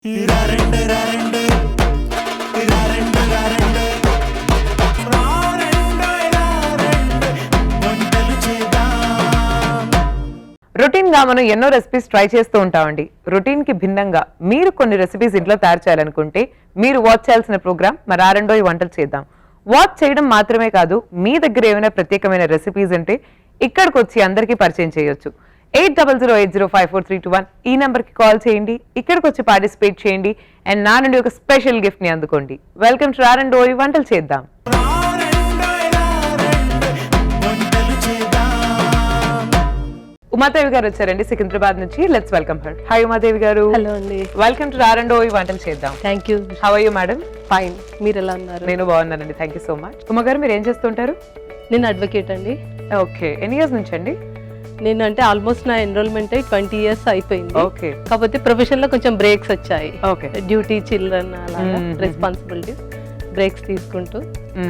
Routine గా మనం ఎన్నో రెసిపీస్ ట్రై చేస్తూ ఉంటామండి. రొటీన్ కి భిన్నంగా మీరు కొన్ని రెసిపీస్ ఇంట్లో తయారు చేయాలనుకుంటే మీరు వాచ్ చేయాల్సిన ప్రోగ్రామ్ మరి ఆరెండో ఈ వంటలు చేద్దాం. వాచ్ చేయడం మాత్రమే కాదు, మీ దగ్గర ఏమైనా ప్రత్యేకమైన రెసిపీస్ ఉంటే ఇక్కడికి వచ్చి అందరికీ పరిచయం చేయొచ్చు. 8008054321 ఈ నెంబర్ కి కాల్ చేయండి, ఇక్కడికి వచ్చి పార్టిసిపేట్ చేయండి అండ్ నా నుండి ఒక స్పెషల్ గిఫ్ట్ ని అందుకోండి. వెల్కమ్ టు ఆరెండో ఈ వంటలు చేద్దాం. ఉమాదేవి గారు వచ్చారండి సికింద్రాబాద్ నుంచి. Let's welcome her. Hi Umadevi గారు. హలో అండి. వెల్కమ్ టు ఆరెండో ఈ వంటలు చేద్దాం. Thank you. How are you madam? Fine. మీరు ఎలా ఉన్నారు? నేను బాగున్నానండి, thank you so much. Uma గారు మీరు ఏం చేస్తుంటారు? నేను అడ్వకేట్ అండి. ఓకే, ఎన్ని ఇయర్స్ నుంచి అండి? నేను అంటే ఆల్మోస్ట్ నా ఎన్రోల్మెంట్ 20 years అయిపోయింది. ఓకే. కాకపోతే ప్రొఫెషన్ లో కొంచెం బ్రేక్స్ వచ్చాయి. ఓకే. డ్యూటీ, చిల్డ్రన్ అలా రెస్పాన్సిబిలిటీస్ బ్రేక్స్ తీసుకుంటూ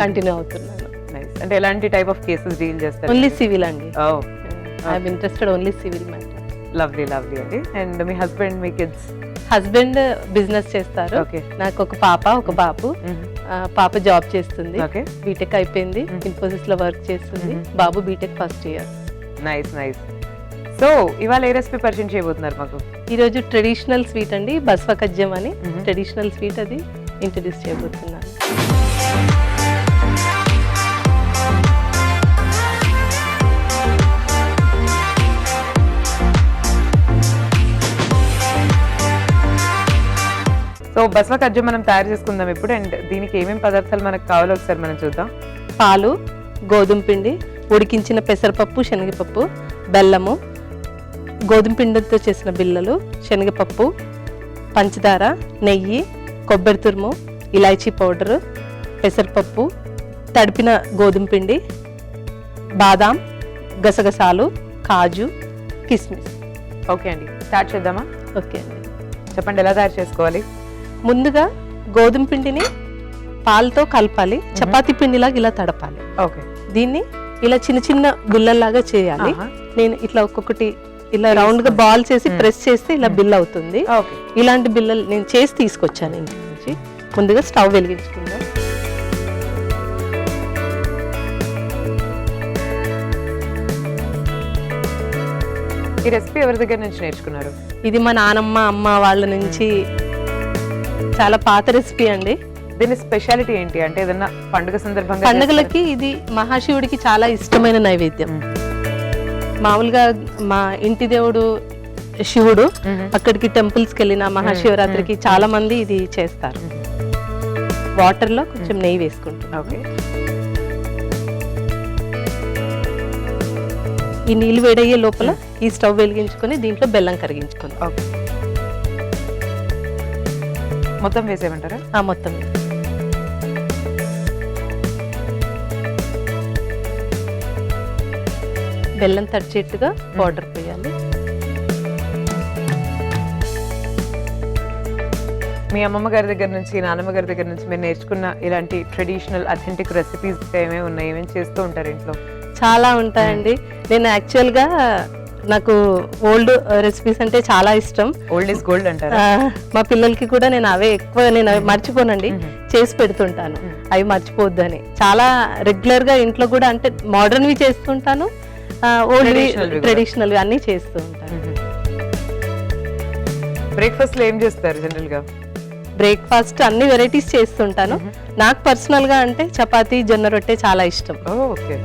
కంటిన్యూ అవుతున్నాను. నైస్. అంటే ఎలాంటి టైప్ ఆఫ్ కేసెస్ డీల్ చేస్తారు? ఓన్లీ సివిల్ అండి. Oh, I'm interested only civil matter. Lovely lovely అండి. అండ్ మీ హస్బెండ్, మీ కిడ్స్? హస్బెండ్ బిజినెస్ చేస్తారు. ఓకే. నాకు ఒక పాప, ఒక బాబు. పాప జాబ్ చేస్తుంది, ఓకే. బీటెక్ అయిపోయింది, ఇన్ఫోసిస్ లో వర్క్ చేస్తుంది. బాబు BTech first year. Nice nice. So ఇవాళ ఏ రెసిపీ పరిచయం చేయబోతున్నారు మాకు? ఈరోజు ట్రెడిషనల్ స్వీట్ అండి, బస్వ కజ్జం అని ట్రెడిషనల్ స్వీట్, అది ఇంట్రడ్యూస్ చేయబోతున్నాను. సో బస్వ కజ్జం మనం తయారు చేసుకుందాం ఇప్పుడు. అండ్ దీనికి ఏమేమి పదార్థాలు మనకు కావాలో ఒకసారి మనం చూద్దాం. పాలు, గోధుమ పిండి, ఉడికించిన పెసరపప్పు, శనగపప్పు, బెల్లము, గోధుమ పిండితో చేసిన బిళ్ళలు, శనగపప్పు, పంచదార, నెయ్యి, కొబ్బరి తురుము, ఇలాచీ పౌడరు, పెసరపప్పు, తడిపిన గోధుమ పిండి, బాదాం, గసగసాలు, కాజు, కిస్మిస్. ఓకే అండి, స్టార్ట్ చేద్దామా? ఓకే అండి. చెప్పండి ఎలా తయారు చేసుకోవాలి? ముందుగా గోధుమ పిండిని పాలతో కలపాలి, చపాతీ పిండిలాగా ఇలా తడపాలి. ఓకే. దీన్ని ఇలా చిన్న చిన్న బిళ్ళల్లాగా చేయాలి. నేను ఇట్లా ఒక్కొక్కటి ఇలా రౌండ్ గా బాల్ చేసి ప్రెస్ చేస్తే ఇలా బిల్ అవుతుంది. ఇలాంటి బిల్లలు నేను చేసి తీసుకొచ్చాను ఇంటి నుంచి. ముందుగా స్టవ్ వెలిగించుకుందాం. ఈ రెసిపీ ఎవరి దగ్గర నుంచి నేర్చుకున్నారు? ఇది మా నానమ్మ, అమ్మ వాళ్ళ నుంచి చాలా పాత రెసిపీ అండి. దీని స్పెషాలిటీ ఏంటి అంటే ఏదన్నా పండుగ సందర్భంగా? పండుగలకి ఇది మహాశివుడికి చాలా ఇష్టమైన నైవేద్యం. మామూలుగా మా ఇంటి దేవుడు శివుడు, అక్కడికి టెంపుల్స్ కి వెళ్ళిన మహాశివరాత్రికి చాలా మంది ఇది చేస్తారు. వాటర్ లో కొంచెం నెయ్యి వేసుకుంటాం. ఓకే. ఈ నీళ్ళు వేడయ్యే లోపల ఈ స్టవ్ వెలిగించుకొని దీంట్లో బెల్లం కరిగించుకుందాం. ఓకే. మొత్తం వేసేయమంటారా? మొత్తం బెల్లం తడిచేట్టుగా పౌడర్ పోయాలి. మీ అమ్మమ్మ గారి దగ్గర నుంచి, నాన్నమ్మ గారి దగ్గర నుంచి మీరు నేర్చుకున్న ఇలాంటి ట్రెడిషనల్ అథెంటిక్ రెసిపీస్ ఏమేమి ఉన్నాయి? ఏమేమి చేస్తూ ఉంటారు ఇంట్లో? చాలా ఉంటాయండి. నేను యాక్చువల్గా నాకు ఓల్డ్ రెసిపీస్ అంటే చాలా ఇష్టం. ఓల్డ్ ఇస్ గోల్డ్ అంటారు. మా పిల్లలకి కూడా నేను అవే ఎక్కువ, నేను అవి మర్చిపోనండి, చేసి పెడుతుంటాను. అవి మర్చిపోద్దు అని చాలా రెగ్యులర్ గా ఇంట్లో కూడా, అంటే మోడర్న్వి చేస్తుంటాను, ఓల్డ్ ట్రెడిషనల్ అన్ని చేస్తూ ఉంటాను. బ్రేక్ఫాస్ట్ లో ఏం చేస్తారు జనరల్ గా? బ్రేక్ఫాస్ట్ అన్ని వెరైటీస్ చేస్తుంటాను. నాకు పర్సనల్ గా అంటే చపాతీ, జొన్న రొట్టె చాలా ఇష్టం. ఓకే.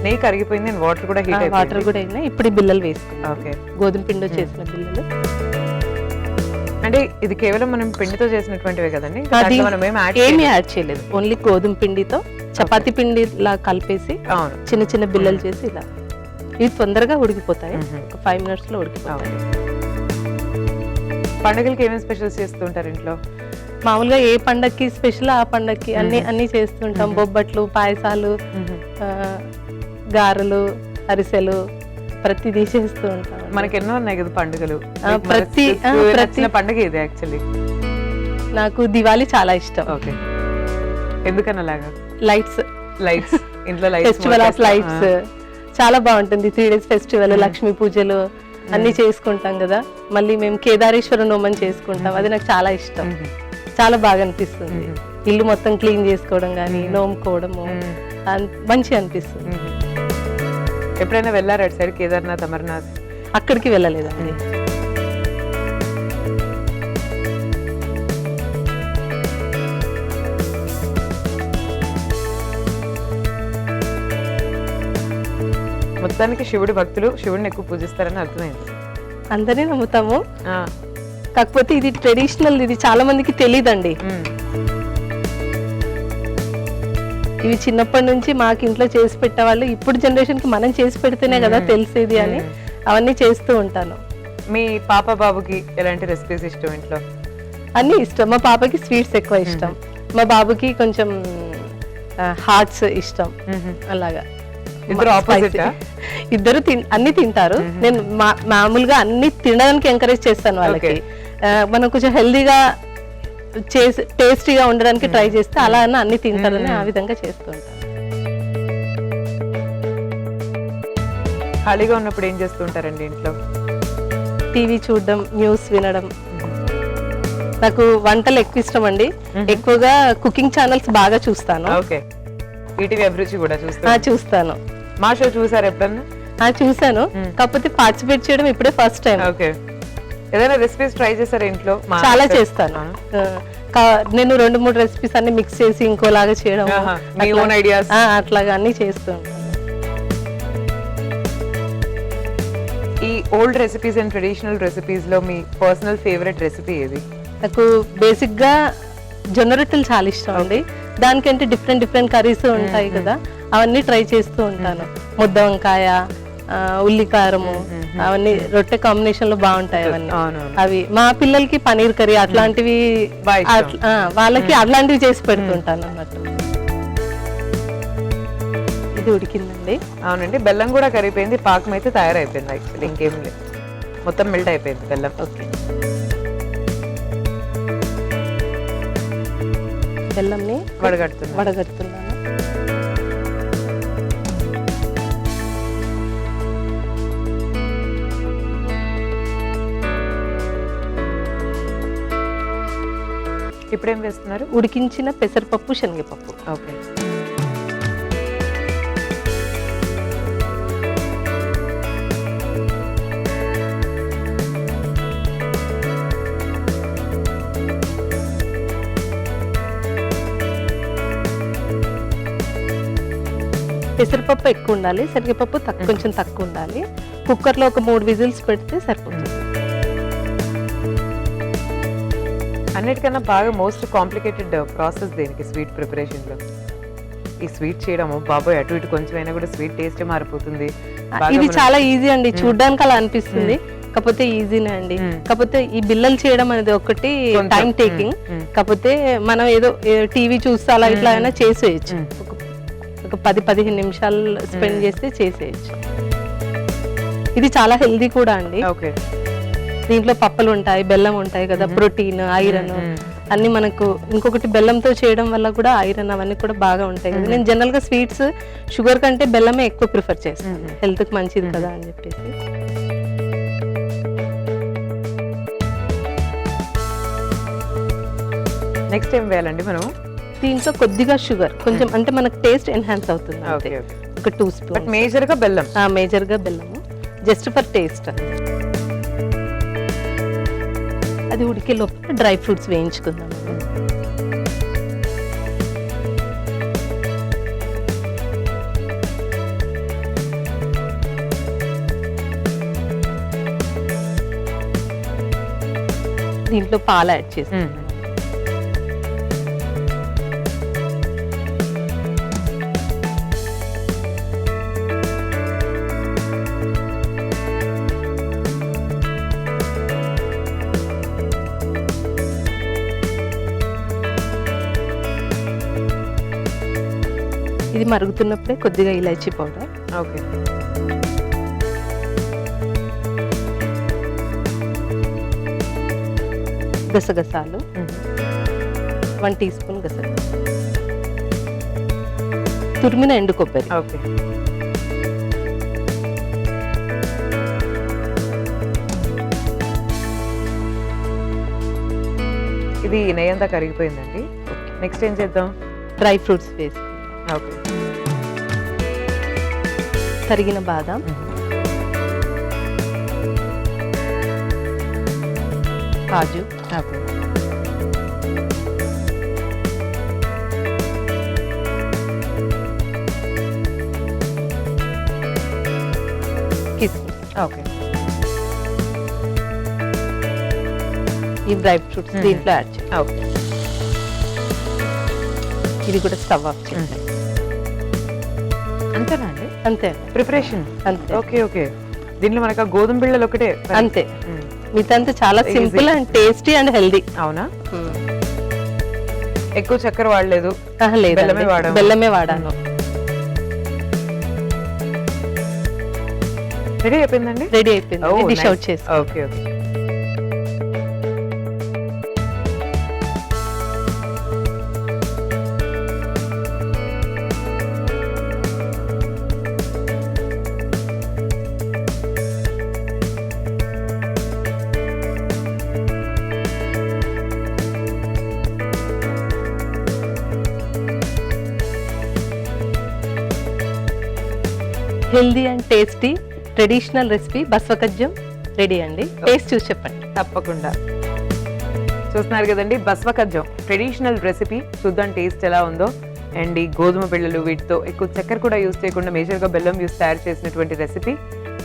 నెయ్యి కరిగిపోయింది, వాటర్ కూడా హీట్ అయిపోయింది. వాటర్ కూడా అయినా ఇప్పుడు ఈ బిళ్ళలు వేసుకున్నాం. ఓకే. గోధుమ పిండి చేసిన బిళ్ళలు. అంటే ఇది కేవలం మనం పిండితో చేసినటువంటివే కదండి? ఏమీ యాడ్ చేయలేదు, ఓన్లీ గోధుమ పిండితో చపాతీ పిండి లా కలిపేసి చిన్న చిన్న బిళ్ళలు చేసి ఇలా. ఇవి తొందరగా ఉడికిపోతాయి, ఒక 5 minutes లో ఉడికిపోతాయి. పండుగలకి ఏమేమి స్పెషల్స్ చేస్తుంటారు ఇంట్లో? మామూలుగా ఏ పండక్కి స్పెషల్ ఆ పండక్కి అన్ని చేస్తుంటాం. బొబ్బట్లు, పాయసాలు, గారెలు, అరిసెలు, ప్రతిదీ చేస్తూ ఉంటాం. మనకి ఎన్నో ఉన్నాయి కదా పండుగలు. ప్రతి పండుగ ఇది యాక్చువల్లీ నాకు దివాళీ చాలా ఇష్టం. ఓకే. ఎందుకని అలాగా? లైట్స్ ఇంట్లో లైట్స్, ఫెస్టివల్ ఆఫ్ లైట్స్. చాలా బాగుంటుంది. 3 days ఫెస్టివల్, లక్ష్మీ పూజలు అన్ని చేసుకుంటాం కదా. మళ్ళీ మేము కేదారేశ్వర నోమని చేసుకుంటాం, అది నాకు చాలా ఇష్టం. చాలా బాగా అనిపిస్తుంది. ఇల్లు మొత్తం క్లీన్ చేసుకోవడం కానీ నోముకోవడము మంచిగా అనిపిస్తుంది. ఎప్పుడైనా వెళ్ళారు అటు సైడ్ కేదార్నాథ్, అమర్నాథ్? అక్కడికి వెళ్ళలేదండి. మొత్తానికి శివుడి భక్తులు శివుడిని ఎక్కువ పూజిస్తారని అర్థమైంది. అందరినీ నమ్ముతాము, కాకపోతే ఇది ట్రెడిషనల్, ఇది చాలా మందికి తెలియదండి. ఇవి చిన్నప్పటి నుంచి మాకు ఇంట్లో చేసి పెట్టేవాళ్ళు. ఇప్పుడు జనరేషన్ కి మనం చేసి పెడితేనే కదా తెలిసేది అని అవన్నీ చేస్తూ ఉంటాను. మీ పాప బాబుకి ఎలాంటి రెసిపీస్ ఇష్టం ఇంట్లో? అన్ని ఇష్టం. మా పాపకి స్వీట్స్ ఎక్కువ ఇష్టం, మా బాబుకి కొంచెం హాట్స్ ఇష్టం. అలాగా ఇద్దరు ఆపోజిట్? ఇద్దరు అన్ని తింటారు. నేను మామూలుగా అన్ని తినడానికి ఎంకరేజ్ చేస్తాను వాళ్ళకి. మనం కొంచెం హెల్దీగా చేసి టేస్టీగా ఉండడానికి ట్రై చేస్తే అలా అన్ని తింటారని ఆ విధంగా చేస్తూ ఉంటాను. ఖాళీగా ఉన్నప్పుడు ఏం చేస్తూ ఉంటారండి ఇంట్లో? టీవీ చూడడం, న్యూస్ వినడం. నాకు వంటలు ఎక్కువ ఇష్టం అండి. ఎక్కువగా కుకింగ్ ఛానల్స్ బాగా చూస్తాను. ఓకే, ఈటీవీ అభిరుచి కూడా చూస్తాను. మా షో చూసారు ఎప్పుడన్నా? చూసాను, కాకపోతే పార్టిసిపేట్ చేయడం ఇప్పుడే ఫస్ట్ టైం. ఓకే, ఏదైనా రెసిపీస్ ట్రై చేశారా ఇంట్లో? చాలా చేస్తాను. నేను 2-3 రెసిపీస్ అన్ని మిక్స్ చేసి ఇంకోలాగా చేయడం, అట్లాగా అన్ని చేస్తూ ఉంటాను. ఈ old recipes and traditional recipes లో మీ పర్సనల్ ఫేవరెట్ రెసిపీ ఏది? నాకు బేసిక్ గా జొన్న రొట్టెలు చాలా ఇష్టం అండి. దానికంటే డిఫరెంట్ కర్రీస్ ఉంటాయి కదా, అవన్నీ ట్రై చేస్తూ ఉంటాను. ముద్ద వంకాయ, ఉల్లికారము, అవన్నీ రొట్టె కాంబినేషన్ లో బాగుంటాయి అవన్నీ. అవి మా పిల్లలకి పనీర్ కర్రీ అట్లాంటివి, వాళ్ళకి అట్లాంటివి చేసి పెడుతుంటాను అన్నట్టు. ఇది ఉడికిందండి. అవునండి, బెల్లం కూడా కరిగిపోయింది, పాకం అయితే తయారైపోయింది. యాక్చువల్లీ ఇంకేం లేదు, మొత్తం మెల్ట్ అయిపోయింది బెల్లం. ఓకే, బెల్లంని వడగడుతున్నాను. ఇప్పుడేం వేస్తున్నారు? ఉడికించిన పెసరపప్పు, శనగపప్పు. ఓకే, పెసరపప్పు ఎక్కువ ఉండాలి, శనగపప్పు కొంచెం తక్కువ ఉండాలి. కుక్కర్లో ఒక 3 విజిల్స్ పెడితే సరిపోతుంది. అన్నిటికన్నా బాగా మోస్ట్ కాంప్లికేటెడ్ ప్రాసెస్ దేనికి స్వీట్ ప్రిపరేషన్ లో? ఈ స్వీట్ చేయడము బాబోయ్, అటు ఇటు కొంచెం అయినా కూడా స్వీట్ టేస్ట్ మారిపోతుంది. ఇది చాలా ఈజీ అండి, చూడడానికి అలా అనిపిస్తుంది, కాకపోతే ఈజీనే అండి. కాకపోతే ఈ బిల్లలు చేయడం అనేది ఒకటి టైం టేకింగ్. కాకపోతే మనం ఏదో టీవీ చూస్తే అలా ఇట్లా అయినా చేసేయచ్చు. ఒక 10-15 నిమిషాలు స్పెండ్ చేస్తే చేసేయచ్చు. ఇది చాలా హెల్దీ కూడా అండి. దీంట్లో పప్పులు ఉంటాయి, బెల్లం ఉంటాయి కదా, ప్రోటీన్, ఐరన్ అన్ని మనకు. ఇంకొకటి బెల్లంతో చేయడం వల్ల కూడా ఐరన్ అవన్నీ కూడా బాగా ఉంటాయి కదా. నేను జనరల్ గా స్వీట్స్ షుగర్ కంటే బెల్లమే ఎక్కువ ప్రిఫర్ చేస్తాను, హెల్త్ కి మంచిది కదా అని చెప్పేసి. నెక్స్ట్ ఏం వేయాలండి మనం? దీంట్లో కొద్దిగా షుగర్, కొంచెం అంటే మనకు టేస్ట్ ఎన్హాన్స్ అవుతుంది. ఒక 2 స్పూన్స్. మేజర్ గా బెల్లం? మేజర్ గా బెల్లము, జస్ట్ ఫర్ టేస్ట్. అది ఉడికే లోపల డ్రై ఫ్రూట్స్ వేయించుకుందాం. దీంట్లో పాలు యాడ్ చేస్తాం. ఇది మరుగుతున్నప్పుడే కొద్దిగా ఇలాచీ పౌడర్, ఓకే, గసగసాలు 1 టీ స్పూన్ గసగసాలు, తురిమిన ఎండు కొబ్బరి, ఓకే, ఇది నెయ్యి అంతా కరిగిపోయిందండి. నెక్స్ట్ ఏం చేద్దాం? డ్రై ఫ్రూట్స్ వేసుకుందాం. ఓకే. తరిగిన బాదం, కాజు, ఓకే. కిస్మిస్, ఓకే. ఈ డ్రై ఫ్రూట్స్ దీంట్లో యాడ్ చేయాలి. ఓకే. ఇది కూడా స్టవ్ ఆఫ్ చేయాలి. అంతేనా అండి అంతే ప్రిపరేషన్? అంతే. Okay okay. దీంట్లో మనకు ఆ గోధుమ బిళ్ళలు ఒకటే? అంతే. మిగతా చాలా simple and tasty and healthy. అవునా? ఎక్కువ చక్కెర వాడలేదు? లేదు, బెల్లమే వాడాము. బెల్లమే వాడాను. రెడీ అయిపోయిందండి? రెడీ అయిపోయింది. డిష్ అవుట్ చేసి. Okay okay. Healthy and tasty traditional recipe బస్వకజ్జం రెడీ అండి. టేస్ట్ చూసి చెప్పండి. తప్పకుండా. చూస్తున్నారు కదండి, బస్వకజ్జం ట్రెడిషనల్ రెసిపీ. చూద్దాం టేస్ట్ ఎలా ఉందో. అండ్ ఈ గోధుమ పిల్లలు వీటితో ఎక్కువ చక్కెర కూడా యూస్ చేయకుండా మేజర్గా బెల్లం యూస్ తయారు చేసినటువంటి రెసిపీ.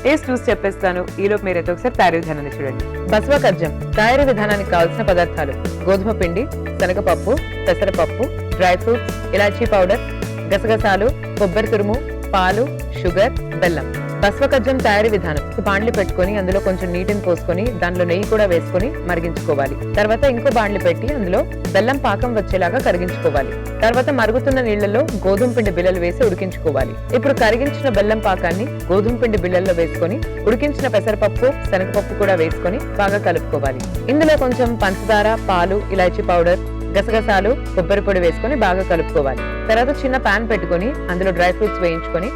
టేస్ట్ చూసి చెప్పేస్తాను. ఈలోపు మీరైతే ఒకసారి తయారీ విధానాన్ని చూడండి. బస్వకజ్జం తయారీ విధానానికి కావాల్సిన పదార్థాలు: గోధుమ పిండి, శనగపప్పు, పెసరపప్పు, డ్రై ఫ్రూట్స్, ఇలాచీ పౌడర్, గసగసాలు, కొబ్బరి తురుము, పాలు, షుగర్, బెల్లం. బస్వకజ్జం తయారీ విధానం: బాండ్లి పెట్టుకొని అందులో కొంచెం నీటిని పోసుకొని దానిలో నెయ్యి కూడా వేసుకొని మరిగించుకోవాలి. తర్వాత ఇంకో బాండ్లి పెట్టి అందులో బెల్లం పాకం వచ్చేలాగా కరిగించుకోవాలి. తర్వాత మరుగుతున్న నీళ్లలో గోధుమ పిండి బిళ్ళలు వేసి ఉడికించుకోవాలి. ఇప్పుడు కరిగించిన బెల్లం పాకాన్ని గోధుమ పిండి బిళ్ళల్లో వేసుకొని ఉడికించిన పెసరపప్పు, శనగపప్పు కూడా వేసుకొని బాగా కలుపుకోవాలి. ఇందులో కొంచెం పంచదార, పాలు, ఇలాచీ పౌడర్, గసగసాలు, కొబ్బరి పొడి వేసుకొని బాగా కలుపుకోవాలి. తర్వాత చిన్న పాన్ పెట్టుకొని అందులో డ్రై ఫ్రూట్స్ వేయించుకొని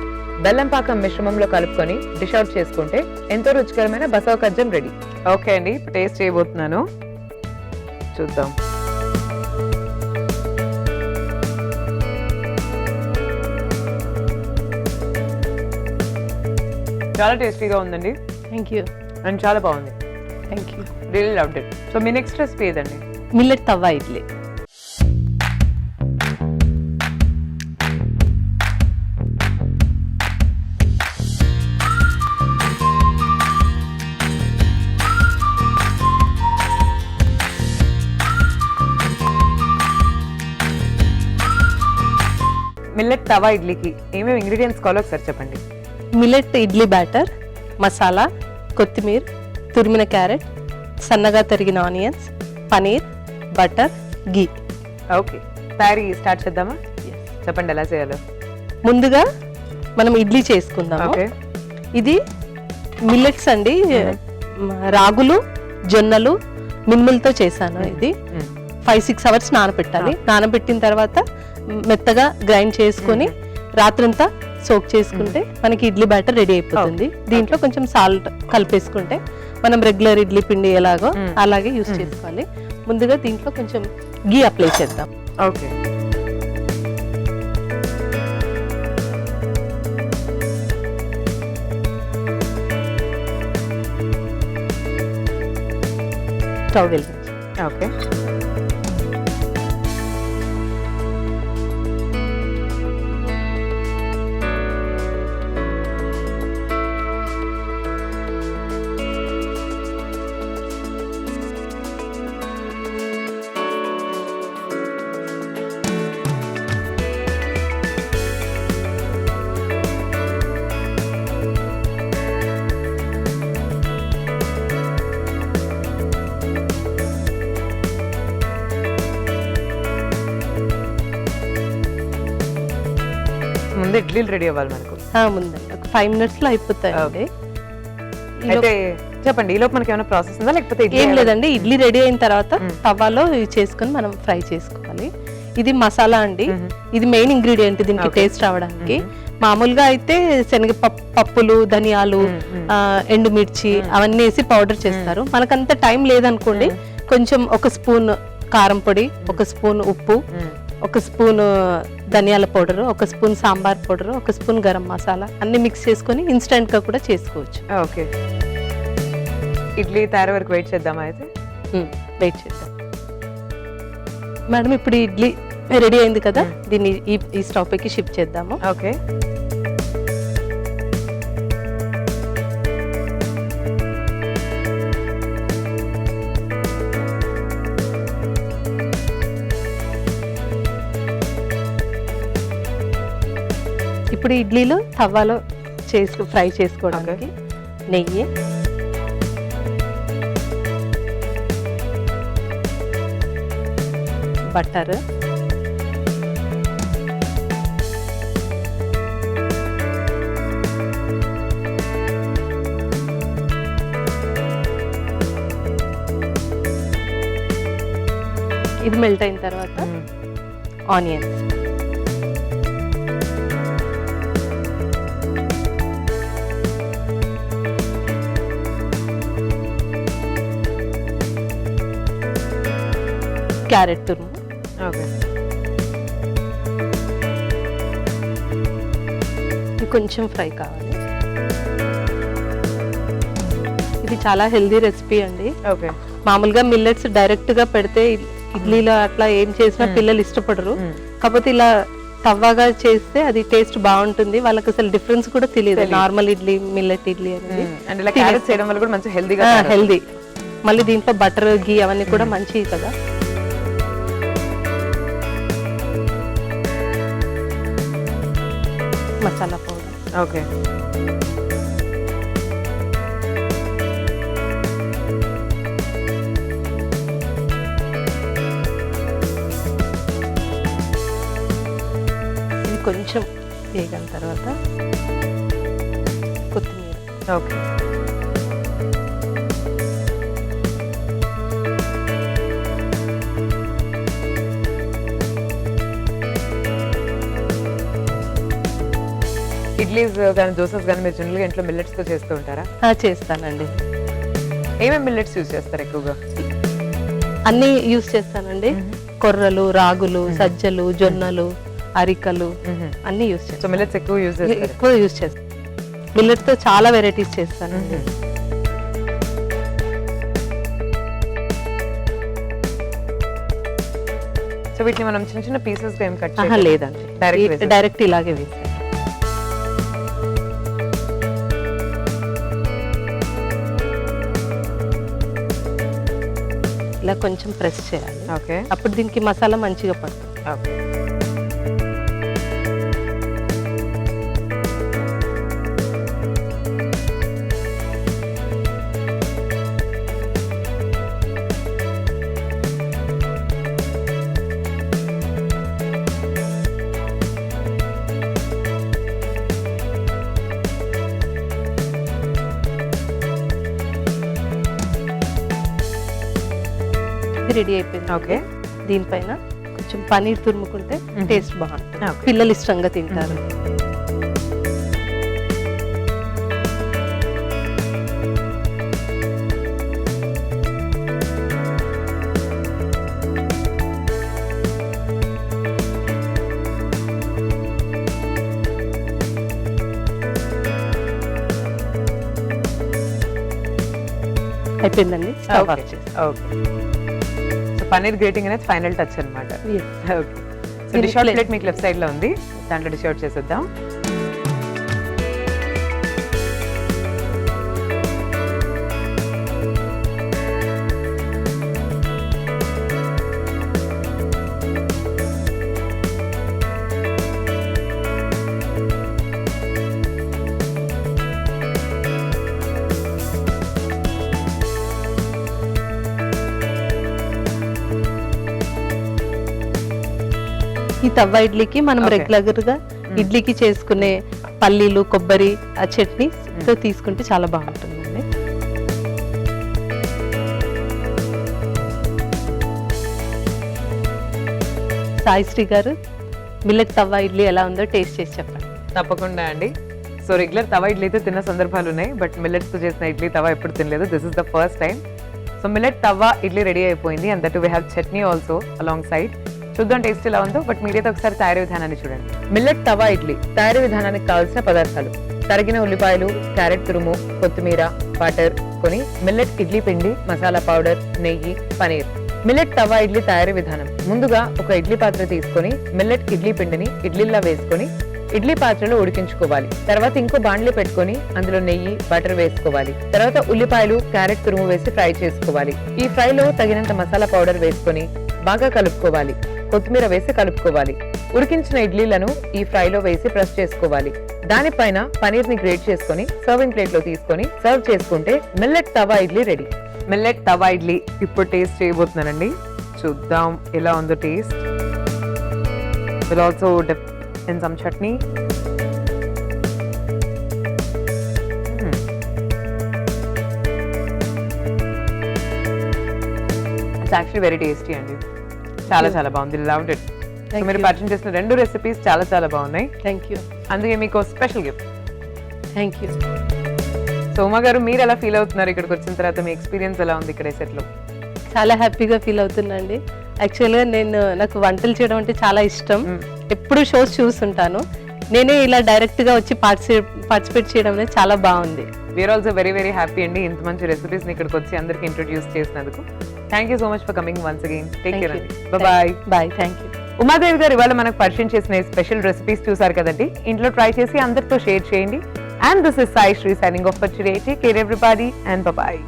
బెల్లం పాకం మిశ్రమంలో కలుపుకొని డిష్ అవుట్ చేసుకుంటే ఎంతో రుచికరమైన బసవకజ్జం రెడీ. ఓకే అండి, టేస్ట్ చేయబోతున్నాను. చూద్దాం. చాలా టేస్టీగా ఉందండి. Thank you. అండ్ చాలా బాగుంది. Thank you. Really loved it. So me next recipe ఏదండి? మిల్లెట్ తవ్వ ఇడ్లీ. మిల్లెట్ తవా ఇడ్లీకి ఏమేమి ఇంగ్రీడియంట్స్ కావాలో ఒకసారి చెప్పండి. మిల్లెట్ ఇడ్లీ బ్యాటర్, మసాలా, కొత్తిమీర, తురిమిన క్యారెట్, సన్నగా తరిగిన ఆనియన్స్, పనీర్, బటర్, గీ. ఓకే, తయారీ స్టార్ట్ చేద్దామా? చెప్పండి ఎలా చేయాలో. ముందుగా మనం ఇడ్లీ చేసుకుందాము. ఓకే. ఇది మిల్లెట్స్ అండి, రాగులు, జొన్నలు, మినుములతో చేశాను. ఇది 5-6 అవర్స్ నానబెట్టాలి. నానబెట్టిన తర్వాత మెత్తగా గ్రైండ్ చేసుకొని రాత్రంతా సోక్ చేసుకుంటే మనకి ఇడ్లీ బ్యాటర్ రెడీ అయిపోతుంది. దీంట్లో కొంచెం సాల్ట్ కలిపేసుకుంటే మనం రెగ్యులర్ ఇడ్లీ పిండి ఎలాగో అలాగే యూస్ చేసుకోవాలి. ముందుగా దీంట్లో కొంచెం గీ అప్లై చేద్దాం. ఓకే. స్టవ్ వెలిగించి. ఓకే. ముందు ఇడ్లీలు రెడీ అవ్వాలి మనకు. ముందండి ఒక 5 minutes లో అయిపోతాయి. అయితే చెప్పండి, ఈ లోపు మనకి ఏమైనా ప్రాసెస్ ఉందా లేకపోతే? ఏం లేదండి, ఇడ్లీ రెడీ అయిన తర్వాత తవాలో చేసుకొని మనం ఫ్రై చేసుకోవాలి. ఇది మసాలా అండి, ఇది మెయిన్ ఇంగ్రీడియంట్ దీనికి టేస్ట్ రావడానికి. మామూలుగా అయితే పప్పులు, ధనియాలు, ఎండుమిర్చి అవన్నీ వేసి పౌడర్ చేస్తారు. మనకంత టైం లేదనుకోండి, కొంచెం 1 స్పూన్ కారం పొడి, 1 స్పూన్ ఉప్పు, 1 స్పూన్ ధనియాల powder, 1 spoon sambar powder, 1 spoon garam masala అన్ని మిక్స్ చేసుకొని ఇన్స్టెంట్ గా కూడా చేసుకోవచ్చు. ఓకే, ఇడ్లీ తయారు వరకు వెయిట్ చేద్దామా అయితే? వెయిట్ చేద్దాం మేడం. ఇప్పుడు ఇడ్లీ రెడీ అయింది కదా, దీన్ని ఈ స్టవ్ పైకి షిఫ్ట్ చేద్దాము. ఓకే, ఇప్పుడు ఇడ్లీలు తవ్వాలో ఫ్రై చేసుకోవడానికి నెయ్యి, బటర్, ఇది మెల్ట్ అయిన తర్వాత ఆనియన్స్, క్యారెట్ తురుము, ఓకే, ఇది కొంచెం ఫ్రై కావాలి. ఇది చాలా హెల్దీ రెసిపీ అండి. ఓకే, మామూలుగా మిల్లెట్స్ డైరెక్ట్ గా పెడితే ఇడ్లీలో అట్లా ఏం చేసినా పిల్లలు ఇష్టపడరు. కాకపోతే ఇలా తవ్వగా చేస్తే అది టేస్ట్ బాగుంటుంది. వాళ్ళకి అసలు డిఫరెన్స్ కూడా తెలియదు, నార్మల్ ఇడ్లీ మిల్లెట్ ఇడ్లీ అనేది. అండ్ ఇలా క్యారెట్ చేయడం వల్ల కూడా మంచి హెల్దీగా హెల్దీ. మళ్ళీ దీంట్లో బటర్, గీ అవన్నీ కూడా మంచివి కదా. మసాలా పౌడర్, ఓకే, ఇది కొంచెం వేగిన తర్వాత కొత్తిమీర, ఓకే, ఇడ్లీస్ కానీ దోసెస్ కానీ మీరు జనరల్గా ఇంట్లో మిల్లెట్స్ తో చేస్తూ ఉంటారా? చేస్తానండి. ఏమేమి మిల్లెట్స్ యూజ్ చేస్తారు ఎక్కువగా? అన్ని యూజ్ చేస్తానండి. కొర్రలు, రాగులు, సజ్జలు, జొన్నలు, అరికలు అన్ని యూజ్ చేస్తాను. సో మిల్లెట్స్ ఎక్కువ యూజ్ చేస్తారు? ఎక్కువ యూజ్ చేస్తాను. మిల్లెట్ తో చాలా వెరైటీస్ చేస్తానండి. సో వీటిని మనం చిన్న చిన్న పీసెస్ గా ఏం కట్ లేదండి, డైరెక్ట్ ఇలాగే వేస్తాను. ఇలా కొంచెం ప్రెస్ చేయాలి. ఓకే, అప్పుడు దీనికి మసాలా మంచిగా పడుతుంది. ఓకే, రెడీ అయిపోయింది. ఓకే, దీనిపైన కొంచెం పనీర్ తురుముకుంటే టేస్ట్ బాగుంటుంది, Okay. పిల్లలు ఇష్టంగా తింటారు. అయిపోయిందండి, స్టవ్ ఆఫ్ చేసి. ఓకే. సో పన్నీర్ గ్రేటింగ్ అనేది ఫైనల్ టచ్ అన్నమాట. Yes. Okay, so dish out plate మీకు లెఫ్ట్ సైడ్ లో ఉంది, దాంట్లో డిష్ అవుట్ చేసేద్దాం. ఈ తవ్వ ఇడ్లీకి మనం Okay. రెగ్యులర్ గా ఇడ్లీకి చేసుకునే పల్లీలు, కొబ్బరి ఆ చట్నీ తో తీసుకుంటే చాలా బాగుంటుందండి. సాయిశ్రీ గారు, మిల్లెట్ తవ్వ ఇడ్లీ ఎలా ఉందో టేస్ట్ చేసి చెప్పండి. తప్పకుండా అండి. సో రెగ్యులర్ తవా ఇడ్లీ అయితే తిన్న సందర్భాలు ఉన్నాయి, బట్ మిల్లెట్స్ తో చేసిన ఇడ్లీ తవా ఎప్పుడు తినలేదు. This is the first time. So millet tawa idli ready అయిపోయింది, and that we have chutney also alongside. చూద్దాం టేస్ట్ ఎలా ఉందో, బట్ మీరైతే ఒకసారి తయారీ విధానాన్ని చూడండి. మిల్లెట్ తవా ఇడ్లీ తయారీ విధానానికి కావాల్సిన పదార్థాలు: తరిగిన ఉల్లిపాయలు, క్యారెట్ తురుము, కొత్తిమీర, బటర్, కొని మిల్లెట్ ఇడ్లీ పిండి, మసాలా పౌడర్, నెయ్యి, పనీర్. మిల్లెట్ తవా ఇడ్లీ తయారీ విధానం: ముందుగా ఒక ఇడ్లీ పాత్ర తీసుకొని మిల్లెట్ ఇడ్లీ పిండిని ఇడ్లీలా వేసుకొని ఇడ్లీ పాత్రలో ఉడికించుకోవాలి. తర్వాత ఇంకో బాండ్లీ పెట్టుకొని అందులో నెయ్యి, బటర్ వేసుకోవాలి. తర్వాత ఉల్లిపాయలు, క్యారెట్ తురుము వేసి ఫ్రై చేసుకోవాలి. ఈ ఫ్రైలో తగినంత మసాలా పౌడర్ వేసుకొని బాగా కలుపుకోవాలి. కొత్తిమీర వేసి కలుపుకోవాలి. ఉడికించిన ఇడ్లీలను ఈ ఫ్రైలో వేసి ప్రెస్ చేసుకోవాలి. దానిపైన పనీర్ ని గ్రేట్ చేసుకొని సర్వింగ్ ప్లేట్ లో తీసుకొని సర్వ్ చేసుకుంటే మిల్లెట్ తవా ఇడ్లీ రెడీ. మిల్లెట్ తవా ఇడ్లీ ఇప్పుడు టేస్ట్ చేయబోతున్నానండి. చూద్దాం ఎలా ఉందో taste. Will also dip in some chutney. It's actually very tasty అండి. చాలా చాలా బాగుంది. Loved it. సో మీరు పరిచయం చేసిన 2 రెసిపీస్ చాలా చాలా బాగున్నాయి. Thank you. అందుకే మీకు special gift. Thank you. So Uma గారు, మీరు ఎలా ఫీల్ అవుతున్నారు ఇక్కడికి వచ్చిన తర్వాత? మీ ఎక్స్పీరియన్స్ ఎలా ఉంది ఇక్కడ సెట్ లో? చాలా హ్యాపీగా ఫీల్ అవుతున్నాండి. యాక్చువల్గా నాకు వంటలు చేయడం అంటే చాలా ఇష్టం. ఎప్పుడు షోస్ చూస్తుంటాను. నేనే ఇలా డైరెక్ట్గా వచ్చి పార్టిసిపేట్ చేయడం అనేది చాలా బాగుంది. We are also very very అండి, ఇంత మంచి రెసిపీస్ ఇక్కడికి వచ్చి అందరికి ఇంట్రొడ్యూస్ చేసినందుకు. Thank you so much for coming once again. Take care అండి. Bye bye. Thank you. Umadevi గారు ఇవాళ మనకు పరిచయం చేసిన స్పెషల్ రెసిపీస్ చూసారు కదండి. ఇంట్లో ట్రై చేసి అందరితో షేర్ చేయండి. And this is Sai Sri signing off for today. Take care everybody and bye.